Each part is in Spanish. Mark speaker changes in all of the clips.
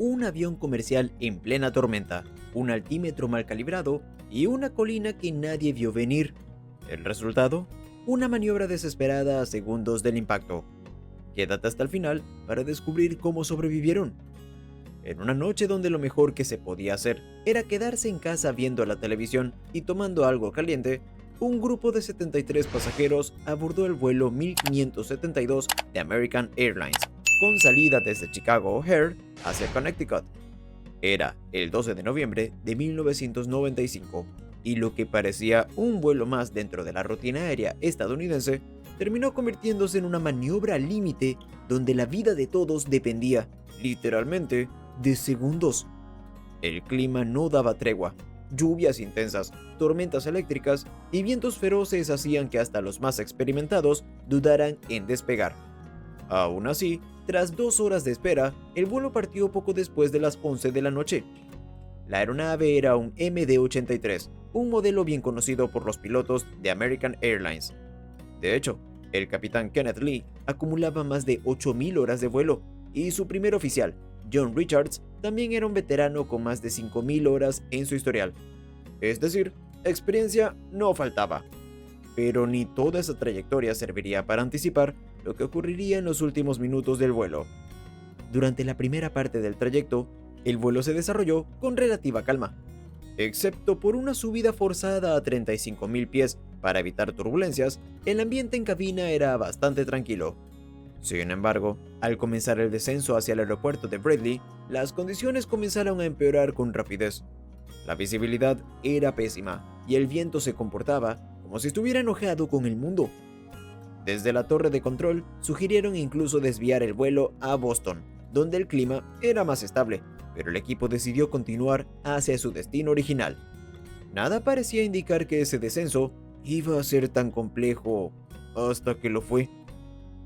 Speaker 1: un avión comercial en plena tormenta, un altímetro mal calibrado y una colina que nadie vio venir. El resultado, una maniobra desesperada a segundos del impacto. Quédate hasta el final para descubrir cómo sobrevivieron. En una noche donde lo mejor que se podía hacer era quedarse en casa viendo la televisión y tomando algo caliente, un grupo de 73 pasajeros abordó el vuelo 1572 de American Airlines, con salida desde Chicago O'Hare hacia Connecticut. Era el 12 de noviembre de 1995, y lo que parecía un vuelo más dentro de la rutina aérea estadounidense terminó convirtiéndose en una maniobra al límite donde la vida de todos dependía, literalmente, de segundos. El clima no daba tregua. Lluvias intensas, tormentas eléctricas y vientos feroces hacían que hasta los más experimentados dudaran en despegar. Aún así, tras 2 horas de espera, el vuelo partió poco después de las 11 de la noche. La aeronave era un MD-83, un modelo bien conocido por los pilotos de American Airlines. De hecho, el capitán Kenneth Lee acumulaba más de 8.000 horas de vuelo, y su primer oficial, John Richards, también era un veterano con más de 5.000 horas en su historial. Es decir, experiencia no faltaba. Pero ni toda esa trayectoria serviría para anticipar lo que ocurriría en los últimos minutos del vuelo. Durante la primera parte del trayecto, el vuelo se desarrolló con relativa calma, excepto por una subida forzada a 35.000 pies para evitar turbulencias. El ambiente en cabina era bastante tranquilo. Sin embargo, al comenzar el descenso hacia el aeropuerto de Bradley, las condiciones comenzaron a empeorar con rapidez. La visibilidad era pésima y el viento se comportaba como si estuviera enojado con el mundo. Desde la torre de control sugirieron incluso desviar el vuelo a Boston, donde el clima era más estable, pero el equipo decidió continuar hacia su destino original. Nada parecía indicar que ese descenso iba a ser tan complejo hasta que lo fue.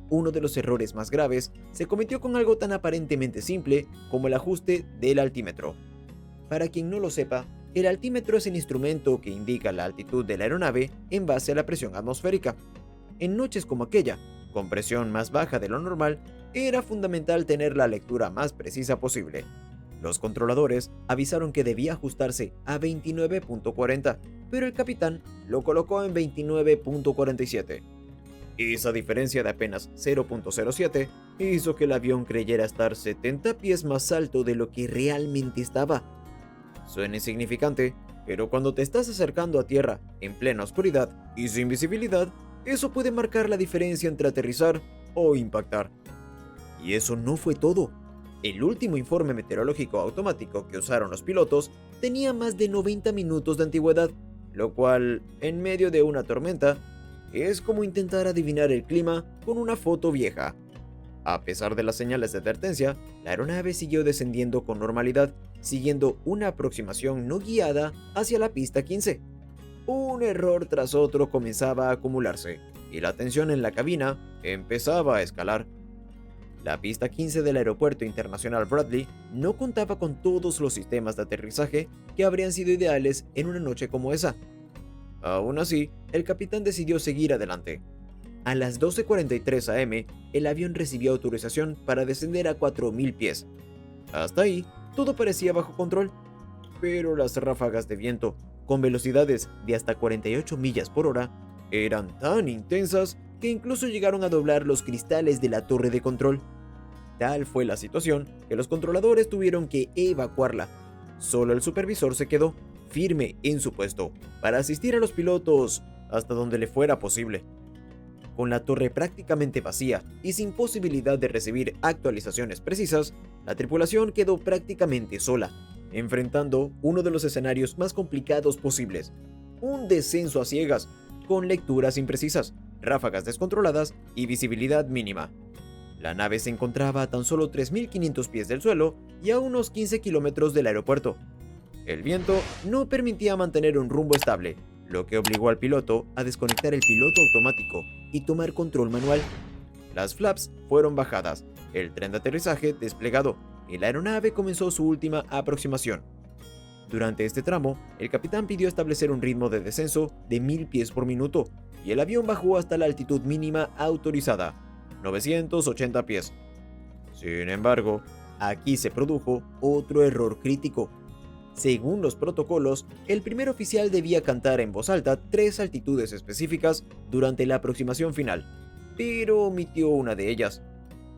Speaker 1: Uno de los errores más graves se cometió con algo tan aparentemente simple como el ajuste del altímetro. Para quien no lo sepa, el altímetro es el instrumento que indica la altitud de la aeronave en base a la presión atmosférica. En noches como aquella, con presión más baja de lo normal, era fundamental tener la lectura más precisa posible. Los controladores avisaron que debía ajustarse a 29.40, pero el capitán lo colocó en 29.47. Esa diferencia de apenas 0.07 hizo que el avión creyera estar 70 pies más alto de lo que realmente estaba. Suena insignificante, pero cuando te estás acercando a tierra en plena oscuridad y sin visibilidad, eso puede marcar la diferencia entre aterrizar o impactar. Y eso no fue todo. El último informe meteorológico automático que usaron los pilotos tenía más de 90 minutos de antigüedad, lo cual, en medio de una tormenta, es como intentar adivinar el clima con una foto vieja. A pesar de las señales de advertencia, la aeronave siguió descendiendo con normalidad, siguiendo una aproximación no guiada hacia la pista 15. Un error tras otro comenzaba a acumularse, y la tensión en la cabina empezaba a escalar. La pista 15 del Aeropuerto Internacional Bradley no contaba con todos los sistemas de aterrizaje que habrían sido ideales en una noche como esa. Aún así, el capitán decidió seguir adelante. A las 12:43 am, el avión recibió autorización para descender a 4.000 pies. Hasta ahí, todo parecía bajo control, pero las ráfagas de viento, con velocidades de hasta 48 millas por hora, eran tan intensas que incluso llegaron a doblar los cristales de la torre de control. Tal fue la situación que los controladores tuvieron que evacuarla. Solo el supervisor se quedó firme en su puesto para asistir a los pilotos hasta donde le fuera posible. Con la torre prácticamente vacía y sin posibilidad de recibir actualizaciones precisas, la tripulación quedó prácticamente sola, enfrentando uno de los escenarios más complicados posibles: un descenso a ciegas, con lecturas imprecisas, ráfagas descontroladas y visibilidad mínima. La nave se encontraba a tan solo 3.500 pies del suelo y a unos 15 kilómetros del aeropuerto. El viento no permitía mantener un rumbo estable, lo que obligó al piloto a desconectar el piloto automático y tomar control manual. Las flaps fueron bajadas, el tren de aterrizaje desplegado y la aeronave comenzó su última aproximación. Durante este tramo, el capitán pidió establecer un ritmo de descenso de 1.000 pies por minuto y el avión bajó hasta la altitud mínima autorizada, 980 pies. Sin embargo, Aquí se produjo otro error crítico. Según los protocolos, el primer oficial debía cantar en voz alta 3 altitudes específicas durante la aproximación final, pero omitió una de ellas.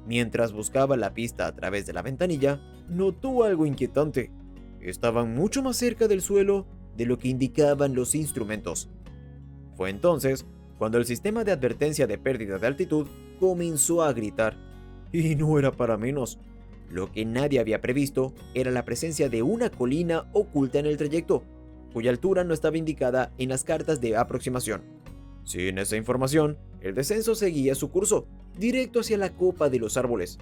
Speaker 1: Mientras buscaba la pista a través de la ventanilla, notó algo inquietante. Estaban mucho más cerca del suelo de lo que indicaban los instrumentos. Fue entonces cuando el sistema de advertencia de pérdida de altitud comenzó a gritar. Y no era para menos. Lo que nadie había previsto era la presencia de una colina oculta en el trayecto, cuya altura no estaba indicada en las cartas de aproximación. Sin esa información, el descenso seguía su curso, directo hacia la copa de los árboles.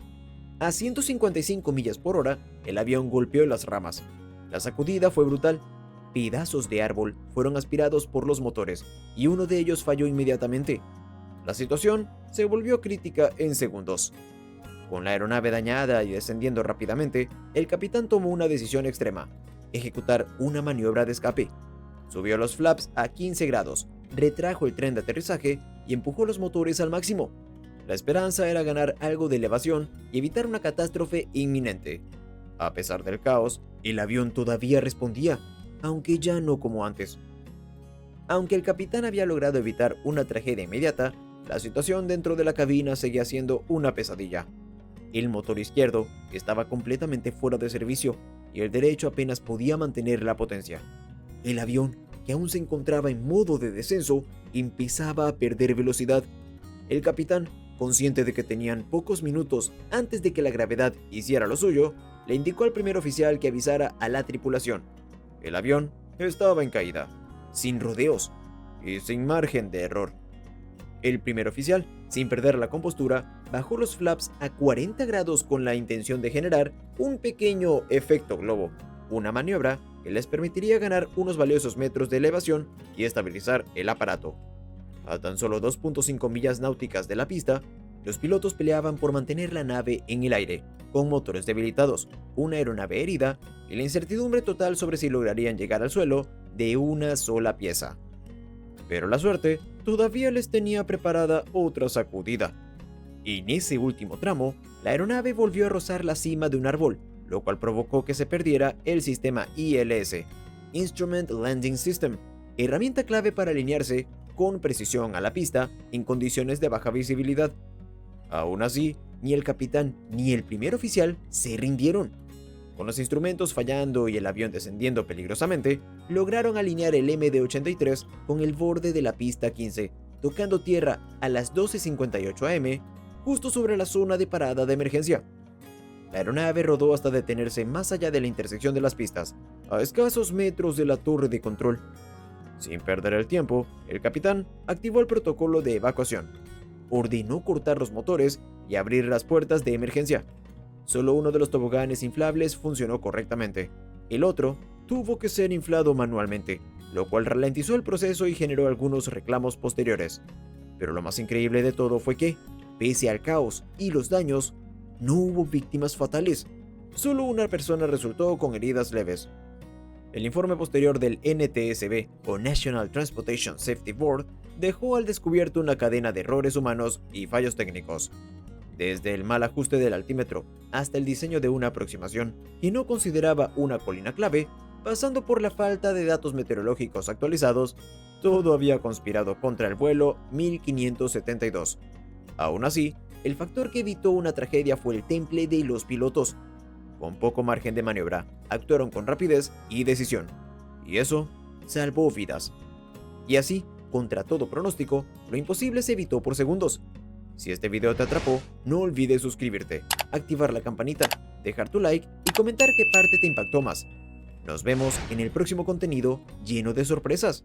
Speaker 1: A 155 millas por hora, el avión golpeó las ramas. La sacudida fue brutal. Pedazos de árbol fueron aspirados por los motores y uno de ellos falló inmediatamente. La situación se volvió crítica en segundos. Con la aeronave dañada y descendiendo rápidamente, el capitán tomó una decisión extrema: ejecutar una maniobra de escape. Subió los flaps a 15 grados, retrajo el tren de aterrizaje y empujó los motores al máximo. La esperanza era ganar algo de elevación y evitar una catástrofe inminente. A pesar del caos, el avión todavía respondía, aunque ya no como antes. Aunque el capitán había logrado evitar una tragedia inmediata, la situación dentro de la cabina seguía siendo una pesadilla. El motor izquierdo estaba completamente fuera de servicio y el derecho apenas podía mantener la potencia. El avión, que aún se encontraba en modo de descenso, empezaba a perder velocidad. El capitán, consciente de que tenían pocos minutos antes de que la gravedad hiciera lo suyo, le indicó al primer oficial que avisara a la tripulación. El avión estaba en caída, sin rodeos y sin margen de error. El primer oficial, sin perder la compostura, bajó los flaps a 40 grados con la intención de generar un pequeño efecto globo, una maniobra que les permitiría ganar unos valiosos metros de elevación y estabilizar el aparato. A tan solo 2.5 millas náuticas de la pista, los pilotos peleaban por mantener la nave en el aire, con motores debilitados, una aeronave herida y la incertidumbre total sobre si lograrían llegar al suelo de una sola pieza. Pero la suerte todavía les tenía preparada otra sacudida. En ese último tramo, la aeronave volvió a rozar la cima de un árbol, lo cual provocó que se perdiera el sistema ILS, Instrument Landing System, herramienta clave para alinearse con precisión a la pista en condiciones de baja visibilidad. Aún así, ni el capitán ni el primer oficial se rindieron. Con los instrumentos fallando y el avión descendiendo peligrosamente, lograron alinear el MD-83 con el borde de la pista 15, tocando tierra a las 12:58 am, justo sobre la zona de parada de emergencia. La aeronave rodó hasta detenerse más allá de la intersección de las pistas, a escasos metros de la torre de control. Sin perder el tiempo, el capitán activó el protocolo de evacuación. Ordenó cortar los motores y abrir las puertas de emergencia. Solo uno de los toboganes inflables funcionó correctamente. El otro tuvo que ser inflado manualmente, lo cual ralentizó el proceso y generó algunos reclamos posteriores. Pero lo más increíble de todo fue que, pese al caos y los daños, no hubo víctimas fatales. Solo una persona resultó con heridas leves. El informe posterior del NTSB, o National Transportation Safety Board, dejó al descubierto una cadena de errores humanos y fallos técnicos. Desde el mal ajuste del altímetro hasta el diseño de una aproximación que no consideraba una colina clave, pasando por la falta de datos meteorológicos actualizados, todo había conspirado contra el vuelo 1572. Aún así, el factor que evitó una tragedia fue el temple de los pilotos. Con poco margen de maniobra, actuaron con rapidez y decisión, y eso salvó vidas. Y así, contra todo pronóstico, lo imposible se evitó por segundos. Si este video te atrapó, no olvides suscribirte, activar la campanita, dejar tu like y comentar qué parte te impactó más. Nos vemos en el próximo contenido lleno de sorpresas.